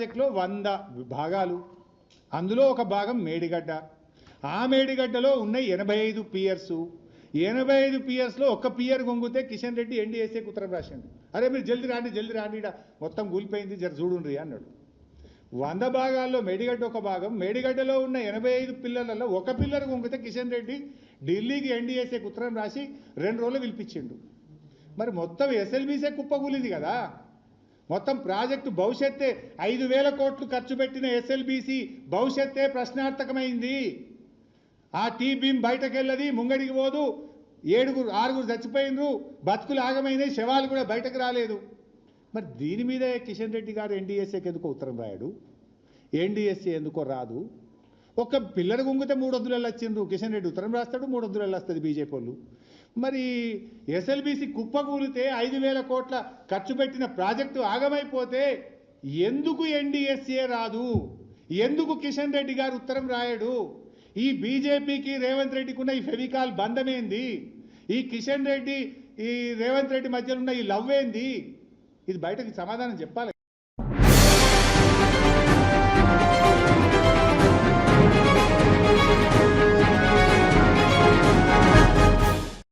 ప్రాజెక్టులో 100 భాగాలు, అందులో ఒక భాగం మేడిగడ్డ. ఆ మేడిగడ్డలో ఉన్న 85 పియర్సు, 85 పియర్స్లో ఒక్క పియర్ గొంగితే కిషన్ రెడ్డి ఎన్డీఎస్ఏకి ఉత్తరం రాసిండు. అరే మీరు జల్ది రాండి ఈడ మొత్తం కూలిపోయింది జర చూడుండ్రి అన్నాడు. 100 భాగాల్లో మేడిగడ్డ ఒక భాగం, మేడిగడ్డలో ఉన్న 85 పిల్లర్లలో ఒక పిల్లర్ గొంగితే కిషన్ రెడ్డి ఢిల్లీకి ఎన్డీఎస్ఏకి ఉత్తరం రాసి 2 రోజులు పిలిపించిండు. మరి మొత్తం ఎస్ఎల్బీసీ కుప్పకూలింది కదా, మొత్తం ప్రాజెక్టు భవిష్యత్తే 5,000 కోట్లు ఖర్చు పెట్టిన ఎస్ఎల్బీసీ భవిష్యత్తే ప్రశ్నార్థకమైంది. ఆ టీ బీమ్ బయటకెళ్ళది, ముంగడికి పోదు, 6 చచ్చిపోయినరు, బతుకులు ఆగమైనాయి, శవాలు కూడా బయటకు రాలేదు. మరి దీని మీద కిషన్ రెడ్డి గారు ఎన్డీఎస్ఏకి ఎందుకో ఉత్తరం రాయడు, ఎన్డీఎస్ఏ ఎందుకో రాదు. ఒక పిల్లలు గుంగితే 300 వచ్చిండ్రు, కిషన్ రెడ్డి ఉత్తరం రాస్తాడు, 300 వస్తుంది బీజేపీ వాళ్ళు. మరి ఎస్ఎల్బీసీ కుప్పకూలితే 5,000 కోట్ల ఖర్చు పెట్టిన ప్రాజెక్టు ఆగమైపోతే ఎందుకు ఎన్డీఎస్ఏ రాదు, ఎందుకు కిషన్ రెడ్డి గారు ఉత్తరం రాయడు? ఈ బీజేపీకి రేవంత్ రెడ్డికి ఉన్న ఈ ఫెవికాల్ బంధమేంది? ఈ కిషన్ రెడ్డి ఈ రేవంత్ రెడ్డి మధ్యలో ఉన్న ఈ లవ్ ఏంది? ఇది బయటకి సమాధానం చెప్పాలి.